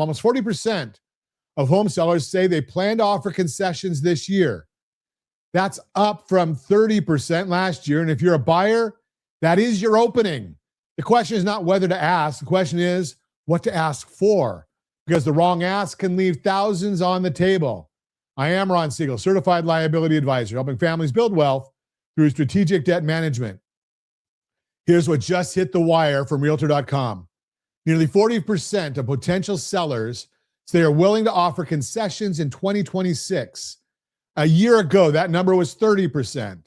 almost 40% of home sellers say they plan to offer concessions this year. That's up from 30% last year. And if you're a buyer, that is your opening. The question is not whether to ask. The question is what to ask for, because the wrong ask can leave thousands on the table. I am Ron Siegel, certified liability advisor, helping families build wealth through strategic debt management. Here's what just hit the wire from Realtor.com. Nearly 40% of potential sellers say they are willing to offer concessions in 2026. A year ago, that number was 30%.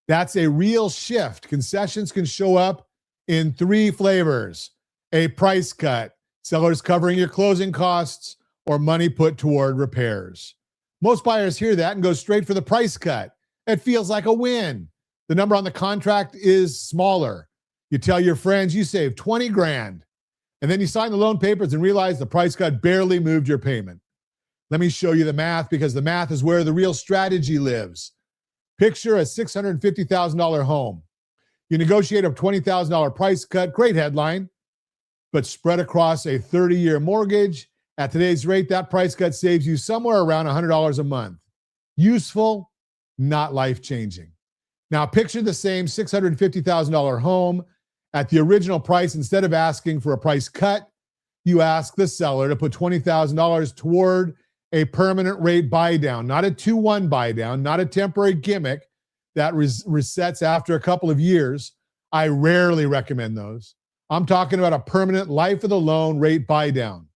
That's a real shift. Concessions can show up in three flavors: a price cut, sellers covering your closing costs, or money put toward repairs. Most buyers hear that and go straight for the price cut. It feels like a win. The number on the contract is smaller. You tell your friends you saved 20 grand, and then you sign the loan papers and realize the price cut barely moved your payment. Let me show you the math, because the math is where the real strategy lives. Picture a $650,000 home. You negotiate a $20,000 price cut, great headline, but spread across a 30-year mortgage. At today's rate, that price cut saves you somewhere around $100 a month. Useful, not life-changing. Now picture the same $650,000 home. At the original price, instead of asking for a price cut, you ask the seller to put $20,000 toward a permanent rate buy down, not a 2-1 buy down, not a temporary gimmick that resets after a couple of years. I rarely recommend those. I'm talking about a permanent life of the loan rate buy down.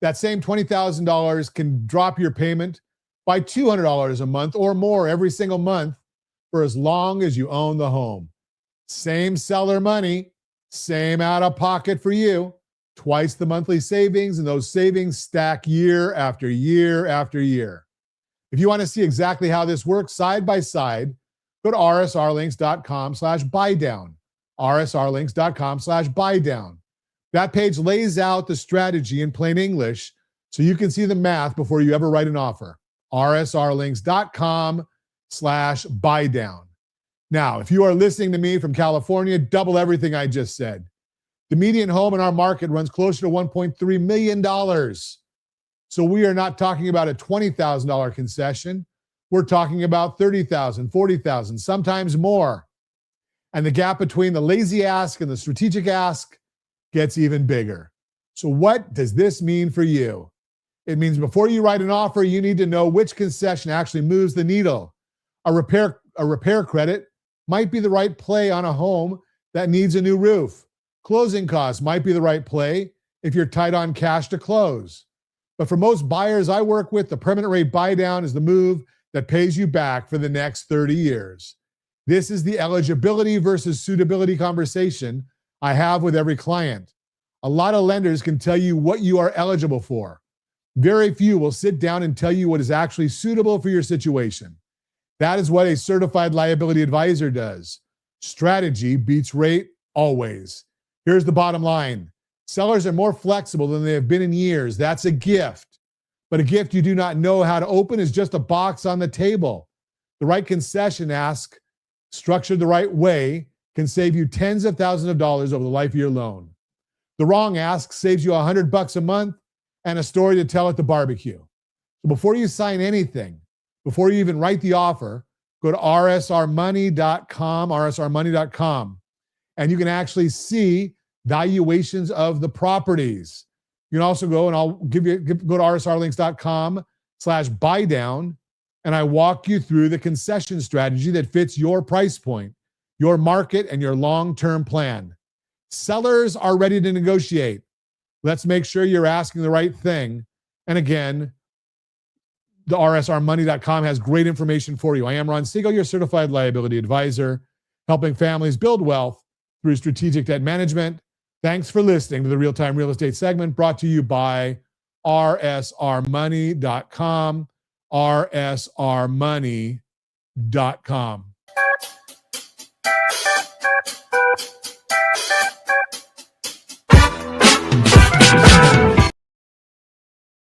That same $20,000 can drop your payment by $200 a month or more every single month for as long as you own the home. Same seller money, same out of pocket for you. Twice the monthly savings, and those savings stack year after year after year. If you want to see exactly how this works side by side, go to rsrlinks.com/buydown. rsrlinks.com/buydown. That page lays out the strategy in plain English so you can see the math before you ever write an offer. rsrlinks.com/buydown. Now, if you are listening to me from California, double everything I just said. The median home in our market runs closer to $1.3 million. So we are not talking about a $20,000 concession. We're talking about $30,000, $40,000, sometimes more. And the gap between the lazy ask and the strategic ask gets even bigger. So what does this mean for you? It means before you write an offer, you need to know which concession actually moves the needle. A repair credit might be the right play on a home that needs a new roof. Closing costs might be the right play if you're tight on cash to close. But for most buyers I work with, the permanent rate buy down is the move that pays you back for the next 30 years. This is the eligibility versus suitability conversation I have with every client. A lot of lenders can tell you what you are eligible for. Very few will sit down and tell you what is actually suitable for your situation. That is what a certified liability advisor does. Strategy beats rate always. Here's the bottom line. Sellers are more flexible than they have been in years. That's a gift. But a gift you do not know how to open is just a box on the table. The right concession ask, structured the right way, can save you tens of thousands of dollars over the life of your loan. The wrong ask saves you $100 a month and a story to tell at the barbecue. So before you sign anything, before you even write the offer, go to rsrmoney.com, and you can actually see valuations of the properties. You can also go, and I'll go to rsrlinks.com/buydown, and I walk you through the concession strategy that fits your price point, your market, and your long-term plan. Sellers are ready to negotiate. Let's make sure you're asking the right thing. And again, the rsrmoney.com has great information for you. I am Ron Siegel, your certified liability advisor, helping families build wealth through strategic debt management. Thanks for listening to the Real-Time Real Estate segment brought to you by rsrmoney.com, rsrmoney.com.